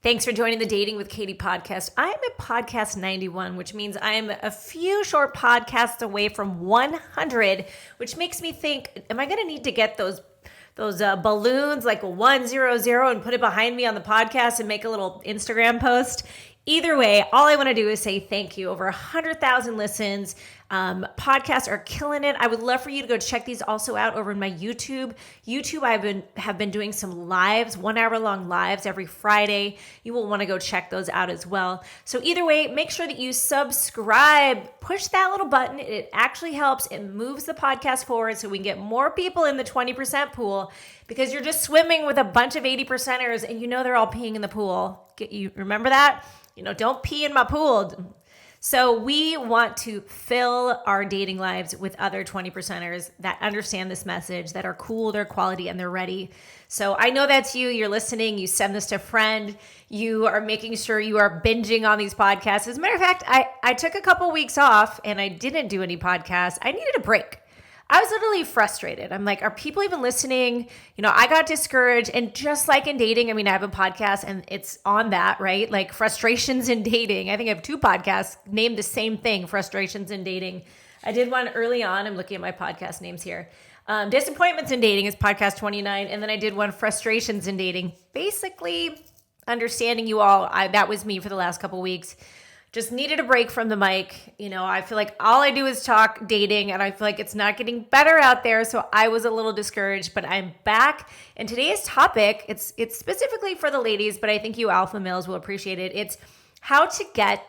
Thanks for joining the Dating with Katy podcast. I'm at podcast 91, which means I'm a few short podcasts away from 100, which makes me think, am I going to need to get those balloons like 100 and put it behind me on the podcast and make a little Instagram post? Either way, all I want to do is say thank you. Over 100,000 listens. Podcasts are killing it. I would love for you to go check these also out over in my YouTube. I have been doing some lives, 1 hour long lives every Friday. You will want to go check those out as well. So either way, make sure that you subscribe. Push that little button. It actually helps. It moves the podcast forward so we can get more people in the 20% pool, because you're just swimming with a bunch of 80%ers and you know they're all peeing in the pool. You remember that? Don't pee in my pool. So we want to fill our dating lives with other 20%ers that understand this message, that are cool, they're quality, and they're ready. So I know that's you. You're listening. You send this to a friend. You are making sure you are binging on these podcasts. As a matter of fact, I took a couple weeks off and I didn't do any podcasts. I needed a break. I was literally frustrated. I'm like, are people even listening? I got discouraged. And just like in dating, I have a podcast and it's on that, right? Like frustrations in dating. I think I have 2 podcasts named the same thing, frustrations in dating. I did one early on. I'm looking at my podcast names here. Disappointments in dating is podcast 29. And then I did one, frustrations in dating. Basically, understanding you all. That was me for the last couple weeks. Just needed a break from the mic. I feel like all I do is talk dating and I feel like it's not getting better out there. So I was a little discouraged, but I'm back. And today's topic, it's specifically for the ladies, but I think you alpha males will appreciate it. It's how to get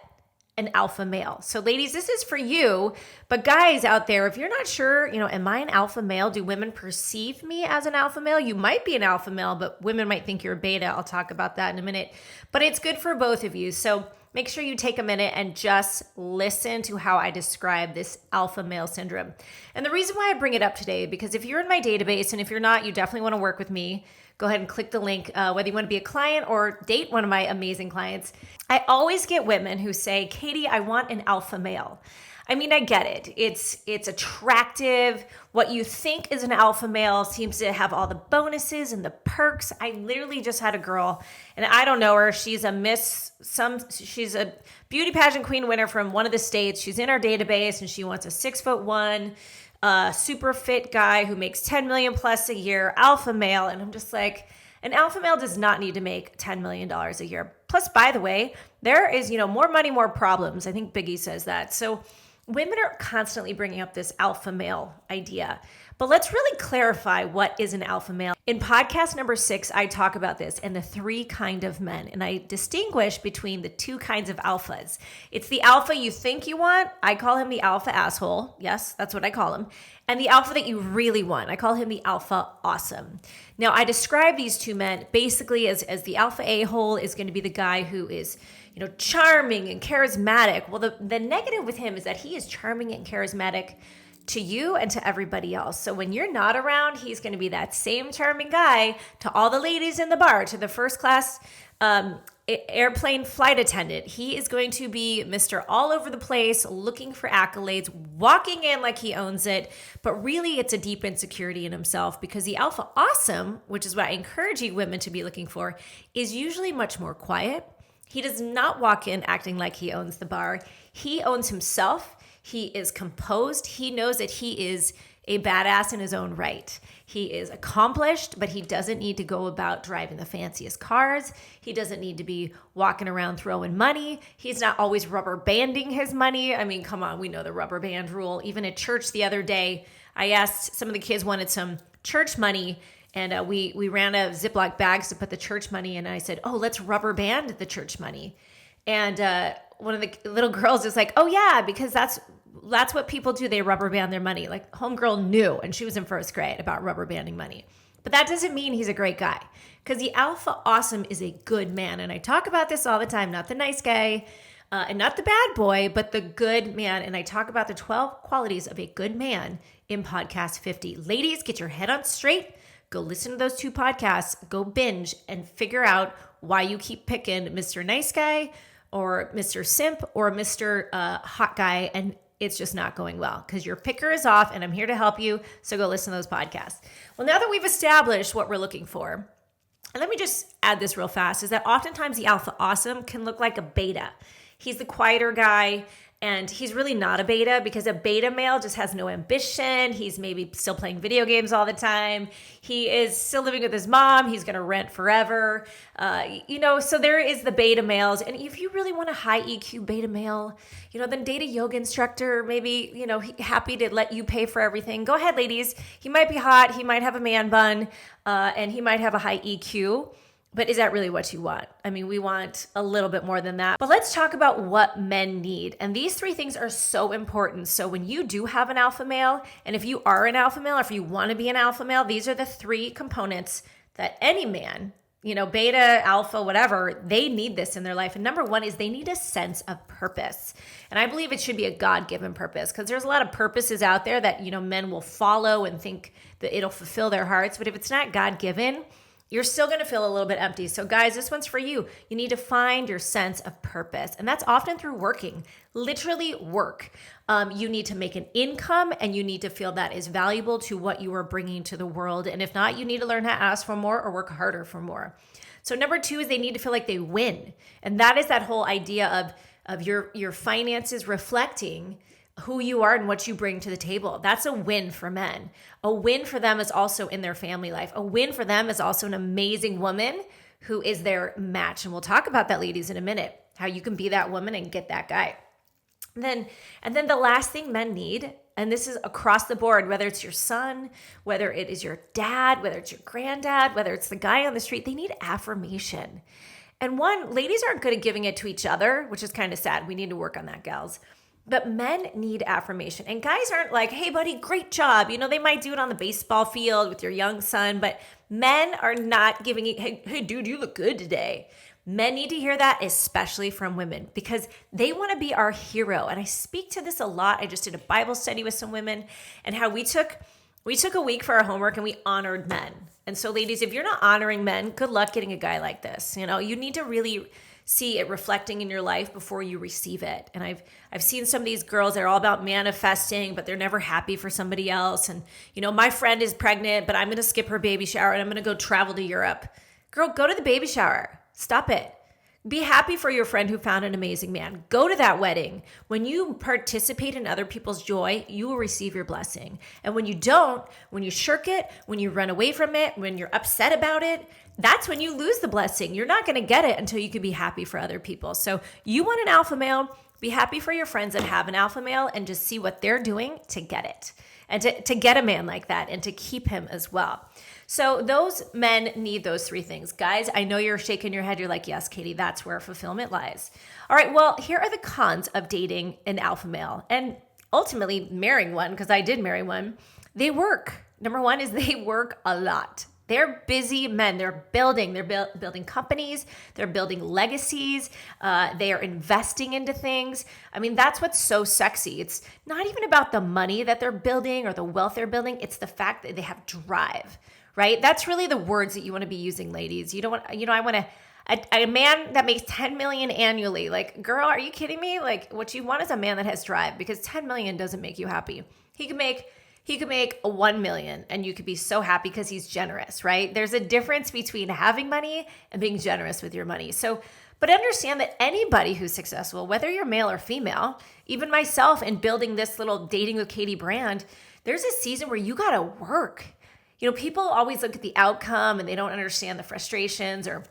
an alpha male. So ladies, this is for you, but guys out there, if you're not sure, am I an alpha male? Do women perceive me as an alpha male? You might be an alpha male, but women might think you're a beta. I'll talk about that in a minute, but it's good for both of you. So make sure you take a minute and just listen to how I describe this alpha male syndrome. And the reason why I bring it up today, because if you're in my database, and if you're not, you definitely want to work with me, go ahead and click the link, whether you want to be a client or date one of my amazing clients. I always get women who say, Katy, I want an alpha male. I get it. It's attractive. What you think is an alpha male seems to have all the bonuses and the perks. I literally just had a girl, and I don't know her. She's she's a beauty pageant queen winner from one of the states. She's in our database, and she wants a 6'1", super fit guy who makes 10 million plus a year, alpha male. And I'm just like, an alpha male does not need to make $10 million a year. Plus, by the way, there is, more money, more problems. I think Biggie says that. So women are constantly bringing up this alpha male idea, but let's really clarify what is an alpha male. In podcast number 6, I talk about this and the 3 kind of men, and I distinguish between the 2 kinds of alphas. It's the alpha you think you want. I call him the alpha asshole. Yes, that's what I call him. And the alpha that you really want. I call him the alpha awesome. Now, I describe these 2 men basically as the alpha a-hole is going to be the guy who is charming and charismatic. Well, the negative with him is that he is charming and charismatic to you and to everybody else. So when you're not around, he's going to be that same charming guy to all the ladies in the bar, to the first class airplane flight attendant. He is going to be Mr. all over the place, looking for accolades, walking in like he owns it. But really, it's a deep insecurity in himself, because the alpha awesome, which is what I encourage you women to be looking for, is usually much more quiet. He does not walk in acting like he owns the bar. He owns himself. He is composed. He knows that he is a badass in his own right. He is accomplished, but he doesn't need to go about driving the fanciest cars. He doesn't need to be walking around throwing money. He's not always rubber banding his money. Come on, we know the rubber band rule. Even at church the other day, I asked, some of the kids wanted some church money, and we ran out of Ziploc bags to put the church money in. And I said, oh, let's rubber band the church money. And one of the little girls is like, oh yeah, because that's what people do. They rubber band their money. Like, homegirl knew, and she was in first grade, about rubber banding money. But that doesn't mean he's a great guy, because the alpha awesome is a good man. And I talk about this all the time, not the nice guy and not the bad boy, but the good man. And I talk about the 12 qualities of a good man in podcast 50. Ladies, get your head on straight. Go listen to those 2 podcasts, go binge, and figure out why you keep picking Mr. Nice Guy or Mr. Simp or Mr. Hot Guy, and it's just not going well, because your picker is off, and I'm here to help you. So go listen to those podcasts. Well, now that we've established what we're looking for, And let me just add this real fast, is that oftentimes the alpha awesome can look like a beta. He's the quieter guy, and he's really not a beta because a beta male just has no ambition. He's maybe still playing video games all the time. He is still living with his mom. He's going to rent forever. So there is the beta males. And if you really want a high EQ beta male, then date a yoga instructor, maybe, happy to let you pay for everything. Go ahead, ladies. He might be hot. He might have a man bun, and he might have a high EQ. But is that really what you want? I mean, we want a little bit more than that. But let's talk about what men need. And these 3 things are so important. So when you do have an alpha male, and if you are an alpha male, or if you want to be an alpha male, these are the 3 components that any man, beta, alpha, whatever, they need this in their life. And number 1 is they need a sense of purpose. And I believe it should be a God-given purpose, because there's a lot of purposes out there that, men will follow and think that it'll fulfill their hearts. But if it's not God-given, you're still going to feel a little bit empty. So guys, this one's for you. You need to find your sense of purpose. And that's often through working, literally work. You need to make an income, and you need to feel that is valuable to what you are bringing to the world. And if not, you need to learn how to ask for more or work harder for more. So number 2 is they need to feel like they win. And that is that whole idea of your finances reflecting who you are and what you bring to the table. That's a win for men. A win for them is also in their family life. A win for them is also an amazing woman who is their match. And we'll talk about that, ladies, in a minute, how you can be that woman and get that guy. And then the last thing men need, and this is across the board, whether it's your son, whether it is your dad, whether it's your granddad, whether it's the guy on the street, they need affirmation. And ladies aren't good at giving it to each other, which is kind of sad. We need to work on that, gals. But men need affirmation. And guys aren't like, hey, buddy, great job. They might do it on the baseball field with your young son, but men are not giving it, hey, dude, you look good today. Men need to hear that, especially from women, because they want to be our hero. And I speak to this a lot. I just did a Bible study with some women, and how we took a week for our homework and we honored men. And so ladies, if you're not honoring men, good luck getting a guy like this. You need to really see it reflecting in your life before you receive it. And I've seen some of these girls that are all about manifesting, but they're never happy for somebody else. And, my friend is pregnant, but I'm going to skip her baby shower and I'm going to go travel to Europe. Girl, go to the baby shower. Stop it. Be happy for your friend who found an amazing man. Go to that wedding. When you participate in other people's joy, you will receive your blessing. And when you don't, when you shirk it, when you run away from it, when you're upset about it, that's when you lose the blessing. You're not going to get it until you can be happy for other people. So you want an alpha male, be happy for your friends that have an alpha male, and just see what they're doing to get it. And to get a man like that and to keep him as well. So those men need those 3 things. Guys, I know you're shaking your head. You're like, yes, Katy, that's where fulfillment lies. All right, well, here are the cons of dating an alpha male and ultimately marrying one, because I did marry one. They work. Number 1 is they work a lot. They're busy men. They're building companies. They're building legacies. They are investing into things. I mean, that's what's so sexy. It's not even about the money that they're building or the wealth they're building. It's the fact that they have drive, right? That's really the words that you want to be using, ladies. You don't want, I want a man that makes 10 million annually. Like, girl, are you kidding me? Like, what you want is a man that has drive, because 10 million doesn't make you happy. He could make a 1 million and you could be so happy because he's generous, right? There's a difference between having money and being generous with your money. So, but understand that anybody who's successful, whether you're male or female, even myself in building this little Dating with Katy brand, there's a season where you got to work. People always look at the outcome and they don't understand the frustrations, or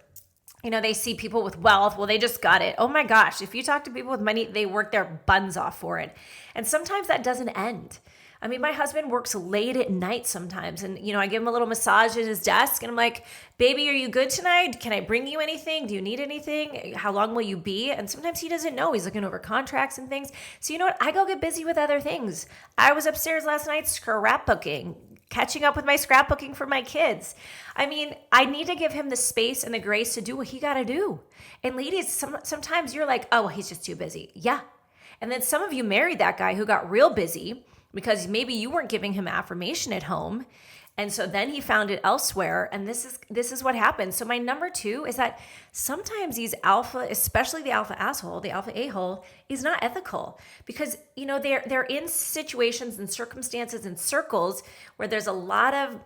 they see people with wealth. Well, they just got it. Oh my gosh. If you talk to people with money, they work their buns off for it. And sometimes that doesn't end. I mean, my husband works late at night sometimes, and, I give him a little massage at his desk, and I'm like, baby, are you good tonight? Can I bring you anything? Do you need anything? How long will you be? And sometimes he doesn't know. He's looking over contracts and things. So you know what? I go get busy with other things. I was upstairs last night scrapbooking, catching up with my scrapbooking for my kids. I mean, I need to give him the space and the grace to do what he got to do. And ladies, sometimes you're like, oh, well, he's just too busy. Yeah. And then some of you married that guy who got real busy because maybe you weren't giving him affirmation at home. And so then he found it elsewhere. And this is what happens. So my number 2 is that sometimes these alpha, especially the alpha asshole, the alpha a-hole, is not ethical, because, they're in situations and circumstances and circles where there's a lot of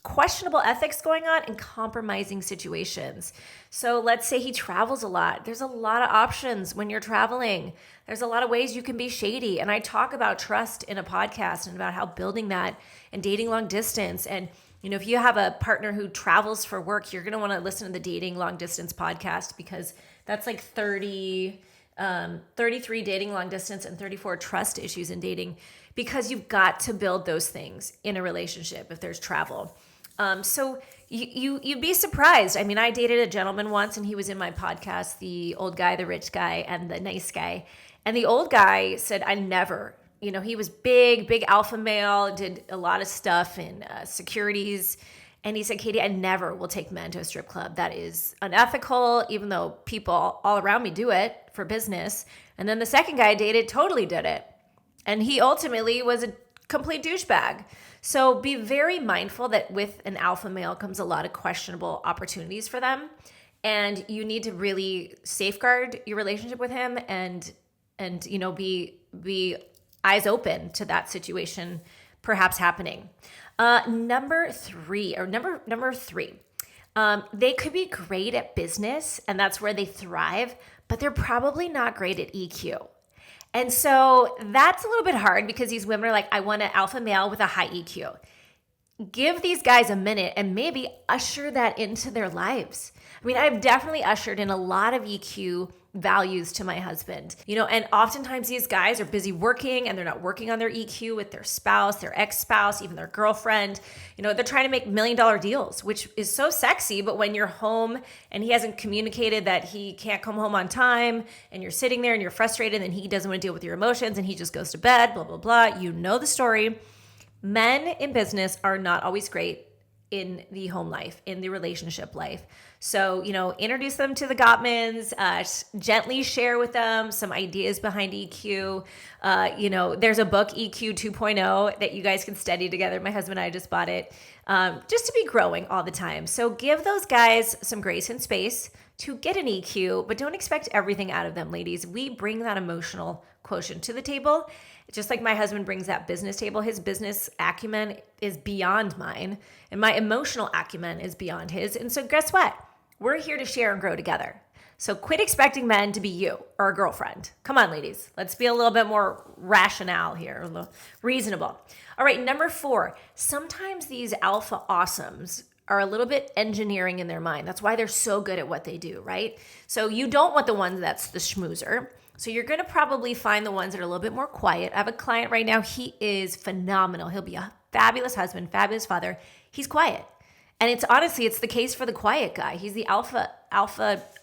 questionable ethics going on and compromising situations. So let's say he travels a lot. There's a lot of options when you're traveling. There's a lot of ways you can be shady. And I talk about trust in a podcast and about how building that and dating long distance. And, if you have a partner who travels for work, you're going to want to listen to the Dating Long Distance podcast, because that's like 33 dating long distance and 34 trust issues in dating, because you've got to build those things in a relationship if there's travel. So you'd be surprised. I mean, I dated a gentleman once, and he was in my podcast, the old guy, the rich guy, and the nice guy. And the old guy said, I never, he was big alpha male, did a lot of stuff in securities. And he said, Katy, I never will take men to a strip club. That is unethical, even though people all around me do it for business. And then the second guy I dated totally did it. And he ultimately was a complete douchebag. So be very mindful that with an alpha male comes a lot of questionable opportunities for them. And you need to really safeguard your relationship with him and be eyes open to that situation perhaps happening. Number three, they could be great at business, and that's where they thrive, but they're probably not great at EQ. And so that's a little bit hard, because these women are like, I want an alpha male with a high EQ. Give these guys a minute and maybe usher that into their lives. I mean, I've definitely ushered in a lot of EQ values to my husband, and oftentimes these guys are busy working and they're not working on their EQ with their spouse, their ex-spouse, even their girlfriend. They're trying to make $1 million deals, which is so sexy. But when you're home and he hasn't communicated that he can't come home on time, and you're sitting there and you're frustrated and he doesn't want to deal with your emotions and he just goes to bed, blah, blah, blah. You know the story. Men in business are not always great in the home life, in the relationship life. So, introduce them to the Gottmans, gently share with them some ideas behind EQ. There's a book, EQ 2.0, that you guys can study together. My husband and I just bought it, just to be growing all the time. So give those guys some grace and space to get an EQ, but don't expect everything out of them, ladies. We bring that emotional quotient to the table. Just like my husband brings that business table, his business acumen is beyond mine, and my emotional acumen is beyond his. And so guess what? We're here to share and grow together. So quit expecting men to be you or a girlfriend. Come on, ladies. Let's be a little bit more rational here, a little reasonable. All right, number 4. Sometimes these alpha awesomes are a little bit engineering in their mind. That's why they're so good at what they do, right? So you don't want the one that's the schmoozer. So you're going to probably find the ones that are a little bit more quiet. I have a client right now. He is phenomenal. He'll be a fabulous husband, fabulous father. He's quiet. And it's the case for the quiet guy. He's the alpha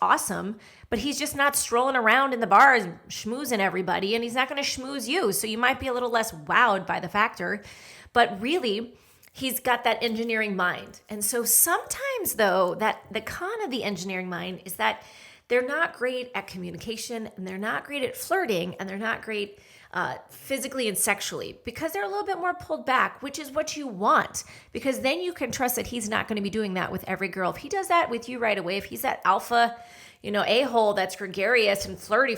awesome, but he's just not strolling around in the bars schmoozing everybody, and he's not going to schmooze you. So you might be a little less wowed by the factor, but really he's got that engineering mind. And so sometimes though, that the con of the engineering mind is that they're not great at communication, and they're not great at flirting, and they're not great physically and sexually, because they're a little bit more pulled back, which is what you want, because then you can trust that he's not going to be doing that with every girl. If he does that with you right away, if he's that alpha, a-hole that's gregarious and flirty,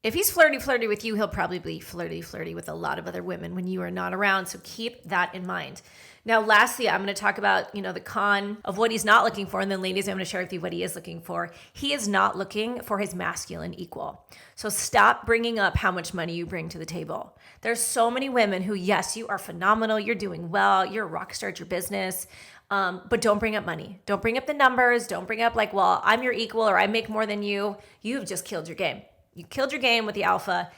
if he's flirty with you, he'll probably be flirty with a lot of other women when you are not around. So keep that in mind. Now, lastly, I'm going to talk about, the con of what he's not looking for. And then ladies, I'm going to share with you what he is looking for. He is not looking for his masculine equal. So stop bringing up how much money you bring to the table. There's so many women who, yes, you are phenomenal. You're doing well. You're a rock star at your business. But don't bring up money. Don't bring up the numbers. Don't bring up like, well, I'm your equal or I make more than you. You've just killed your game. You killed your game with the alpha,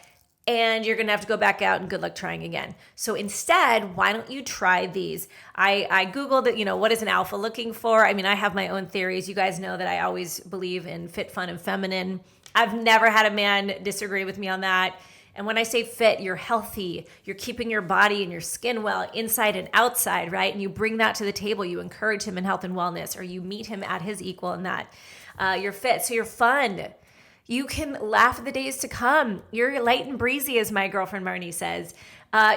and you're going to have to go back out and good luck trying again. So instead, why don't you try these? I Googled it, what is an alpha looking for? I mean, I have my own theories. You guys know that I always believe in fit, fun, and feminine. I've never had a man disagree with me on that. And when I say fit, you're healthy, you're keeping your body and your skin well inside and outside, right? And you bring that to the table. You encourage him in health and wellness, or you meet him at his equal in that. You're fit, so you're fun. You can laugh at the days to come. You're light and breezy, as my girlfriend Marnie says.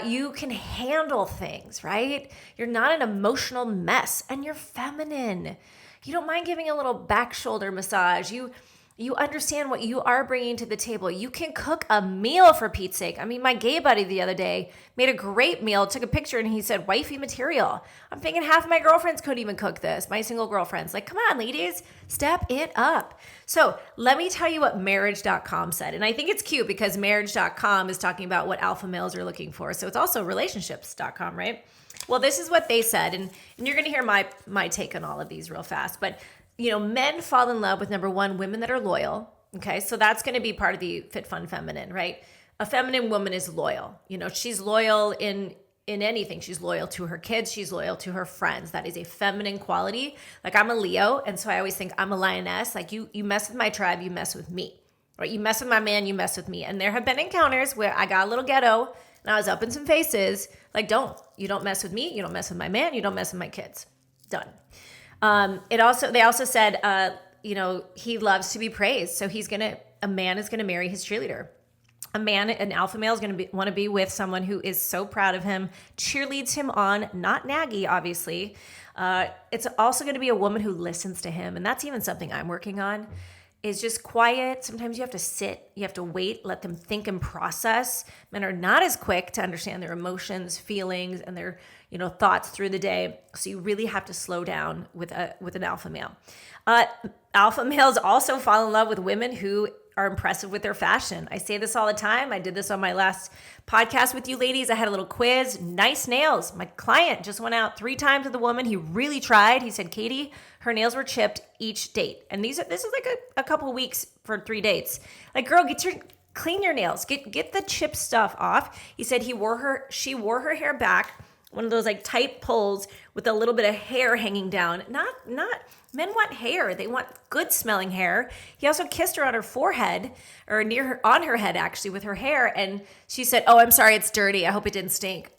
You can handle things, right? You're not an emotional mess, and you're feminine. You don't mind giving a little back shoulder massage. You You understand what you are bringing to the table. You can cook a meal, for Pete's sake. I mean, my gay buddy the other day made a great meal, took a picture, and he said, wifey material. I'm thinking half of my girlfriends couldn't even cook this, my single girlfriends. Like, come on, ladies, step it up. So let me tell you what marriage.com said. And I think it's cute because marriage.com is talking about what alpha males are looking for. So it's also relationships.com, right? Well, this is what they said. And you're going to hear my take on all of these real fast. But men fall in love with, number one, women that are loyal. Okay. So that's going to be part of the Fit Fun Feminine, right? A feminine woman is loyal. She's loyal in anything. She's loyal to her kids. She's loyal to her friends. That is a feminine quality. Like, I'm a Leo. And so I always think I'm a lioness. Like, you mess with my tribe, you mess with me, right? You mess with my man, you mess with me. And there have been encounters where I got a little ghetto and I was up in some faces. Like, you don't mess with me. You don't mess with my man. You don't mess with my kids. Done. They also said, he loves to be praised. So a man is going to marry his cheerleader. An alpha male is going to want to be with someone who is so proud of him, cheerleads him on, not naggy, obviously. It's also going to be a woman who listens to him. And that's even something I'm working on, is just quiet. Sometimes you have to sit, you have to wait, let them think and process. Men are not as quick to understand their emotions, feelings, and their thoughts through the day. So you really have to slow down with an alpha male. Alpha males also fall in love with women who are impressive with their fashion. I say this all the time. I did this on my last podcast with you ladies. I had a little quiz. Nice nails. My client just went out 3 times with a woman. He really tried. He said, Katy, her nails were chipped each date. And this is like a couple of weeks for 3 dates. Like, girl, clean your nails. Get the chip stuff off. He said she wore her hair back, one of those like tight pulls with a little bit of hair hanging down. Not men want hair. They want good smelling hair. He also kissed her on her forehead, or on her head actually, with her hair. And she said, oh, I'm sorry, it's dirty. I hope it didn't stink.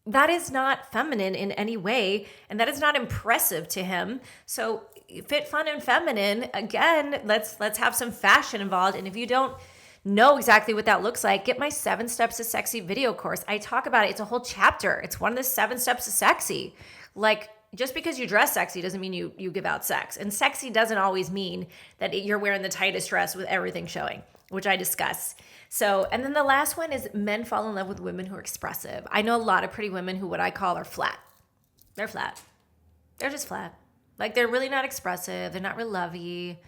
That is not feminine in any way. And that is not impressive to him. So Fit, Fun, and Feminine, again, let's have some fashion involved. And if you don't know exactly what that looks like, get my 7 Steps to Sexy video course. I talk about it. It's a whole chapter. It's one of the 7 steps to sexy. Like, just because you dress sexy doesn't mean you give out sex. And sexy doesn't always mean that you're wearing the tightest dress with everything showing, which I discuss. So, and then the last one is men fall in love with women who are expressive. I know a lot of pretty women who what I call are flat. They're flat. They're just flat. Like, they're really not expressive. They're not real lovey.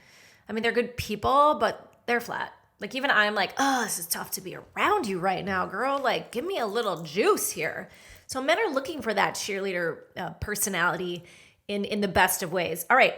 I mean, they're good people, but they're flat. Like, even I'm like, oh, this is tough to be around you right now, girl. Like, give me a little juice here. So men are looking for that cheerleader personality in the best of ways. All right.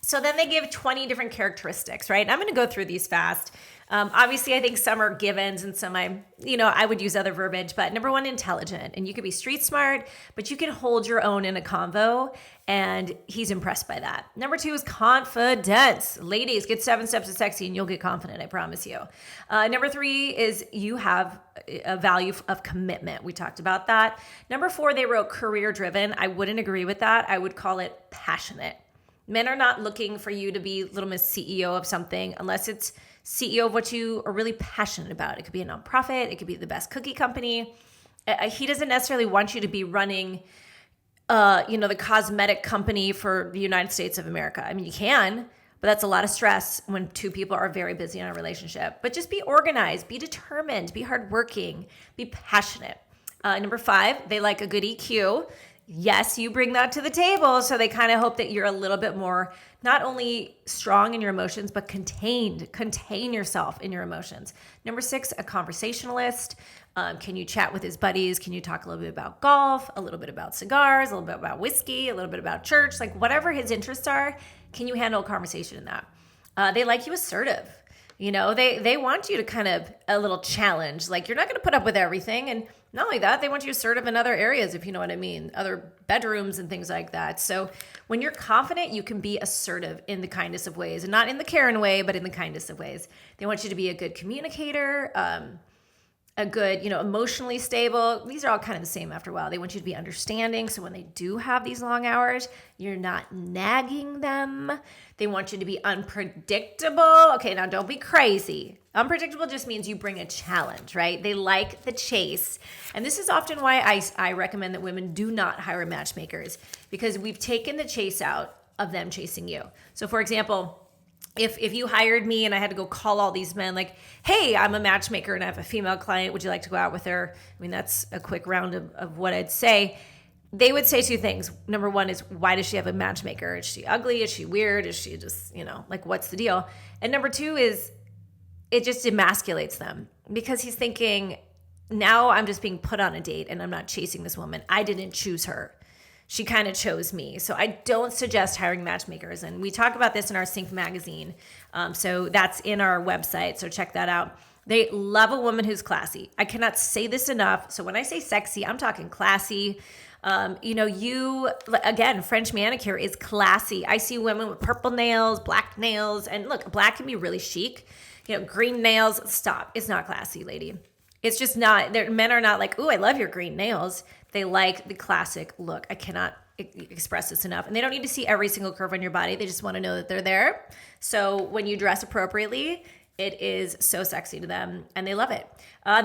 So then they give 20 different characteristics, right? I'm going to go through these fast. Obviously, I think some are givens and some I would use other verbiage. But number 1, intelligent. And you could be street smart, but you can hold your own in a convo. And he's impressed by that. Number 2 is confidence. Ladies, get 7 Steps to Sexy and you'll get confident, I promise you. Number 3 is you have a value of commitment. We talked about that. Number 4, they wrote career driven. I wouldn't agree with that. I would call it passionate. Men are not looking for you to be Little Miss CEO of something unless it's CEO of what you are really passionate about. It could be a nonprofit. It could be the best cookie company. He doesn't necessarily want you to be running, the cosmetic company for the United States of America. I mean, you can, but that's a lot of stress when 2 people are very busy in a relationship. But just be organized, be determined, be hardworking, be passionate. Number 5, they like a good EQ. Yes, you bring that to the table. So they kind of hope that you're a little bit more, not only strong in your emotions, but contain yourself in your emotions. Number 6, a conversationalist. Can you chat with his buddies? Can you talk a little bit about golf, a little bit about cigars, a little bit about whiskey, a little bit about church, like whatever his interests are, can you handle a conversation in that? They like you assertive. They want you to kind of a little challenge. Like, you're not going to put up with everything. And not only that, they want you assertive in other areas, if you know what I mean, other bedrooms and things like that. So when you're confident, you can be assertive in the kindest of ways, and not in the Karen way, but in the kindest of ways. They want you to be a good communicator, a good, emotionally stable. These are all kind of the same after a while. They want you to be understanding. So when they do have these long hours, you're not nagging them. They want you to be unpredictable. Okay, now don't be crazy. Unpredictable just means you bring a challenge, right? They like the chase. And this is often why I recommend that women do not hire matchmakers, because we've taken the chase out of them chasing you. So for example, if you hired me and I had to go call all these men, like, hey, I'm a matchmaker and I have a female client, would you like to go out with her? I mean, that's a quick round of what I'd say. They would say two things. Number one is, why does she have a matchmaker? Is she ugly? Is she weird? Is she just, like, what's the deal? And number two is, it just emasculates them, because he's thinking, now I'm just being put on a date and I'm not chasing this woman. I didn't choose her. She kind of chose me. So I don't suggest hiring matchmakers. And we talk about this in our Sync magazine. So that's in our website. So check that out. They love a woman who's classy. I cannot say this enough. So when I say sexy, I'm talking classy. Again, French manicure is classy. I see women with purple nails, black nails. And look, black can be really chic. Green nails, stop. It's not classy, lady. It's just not. Men are not like, ooh, I love your green nails. They like the classic look. I cannot express this enough. And they don't need to see every single curve on your body. They just want to know that they're there. So when you dress appropriately, it is so sexy to them and they love it.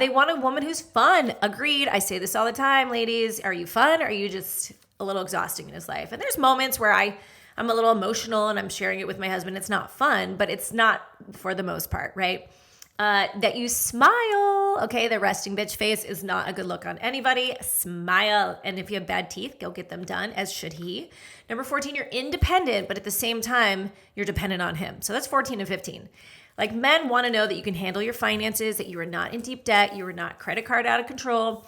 They want a woman who's fun. Agreed. I say this all the time, ladies. Are you fun? Or are you just a little exhausting in his life? And there's moments where I'm a little emotional and I'm sharing it with my husband. It's not fun, but it's not for the most part, right? That you smile. Okay, the resting bitch face is not a good look on anybody. Smile. And if you have bad teeth, go get them done, as should he. Number 14, you're independent, but at the same time, you're dependent on him. So that's 14 and 15. Like, men want to know that you can handle your finances, that you are not in deep debt, you are not credit card out of control.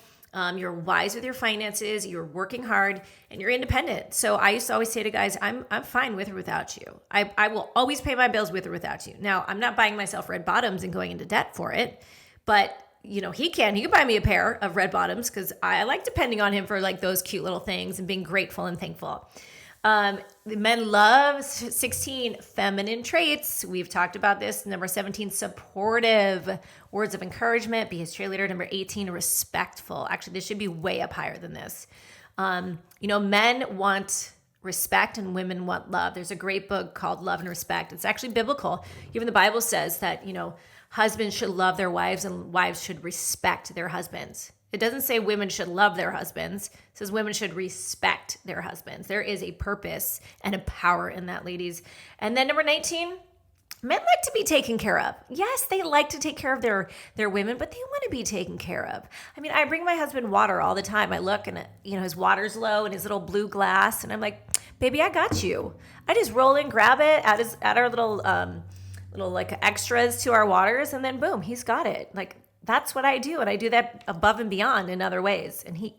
You're wise with your finances, you're working hard, and you're independent. So I used to always say to guys, I'm fine with or without you. I will always pay my bills with or without you. Now, I'm not buying myself red bottoms and going into debt for it, but he can buy me a pair of red bottoms, because I like depending on him for like those cute little things and being grateful and thankful. Men love 16 feminine traits. We've talked about this. Number 17, supportive, words of encouragement, be his cheerleader. Number 18, respectful. Actually, this should be way up higher than this. Men want respect and women want love. There's a great book called Love and Respect. It's actually biblical. Even the Bible says that, husbands should love their wives and wives should respect their husbands. It doesn't say women should love their husbands. It says women should respect their husbands. There is a purpose and a power in that, ladies. And then number 19, men like to be taken care of. Yes, they like to take care of their women, but they want to be taken care of. I mean, I bring my husband water all the time. I look and his water's low in his little blue glass, and I'm like, baby, I got you. I just roll in, grab it, add our little like extras to our waters, and then boom, he's got it. Like, that's what I do, and I do that above and beyond in other ways. And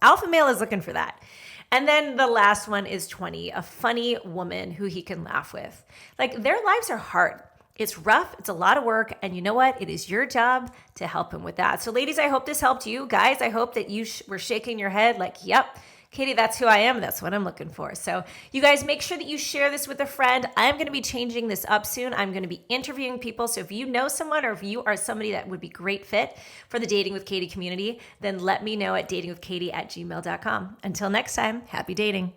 alpha male is looking for that. And then the last one is 20, a funny woman who he can laugh with. Like, their lives are hard. It's rough. It's a lot of work. And you know what? It is your job to help him with that. So ladies, I hope this helped you. Guys, I hope that you were shaking your head like, yep, Katy, that's who I am. That's what I'm looking for. So you guys, make sure that you share this with a friend. I'm going to be changing this up soon. I'm going to be interviewing people. So if you know someone, or if you are somebody that would be great fit for the Dating with Katy community, then let me know at datingwithkaty@gmail.com. Until next time, happy dating.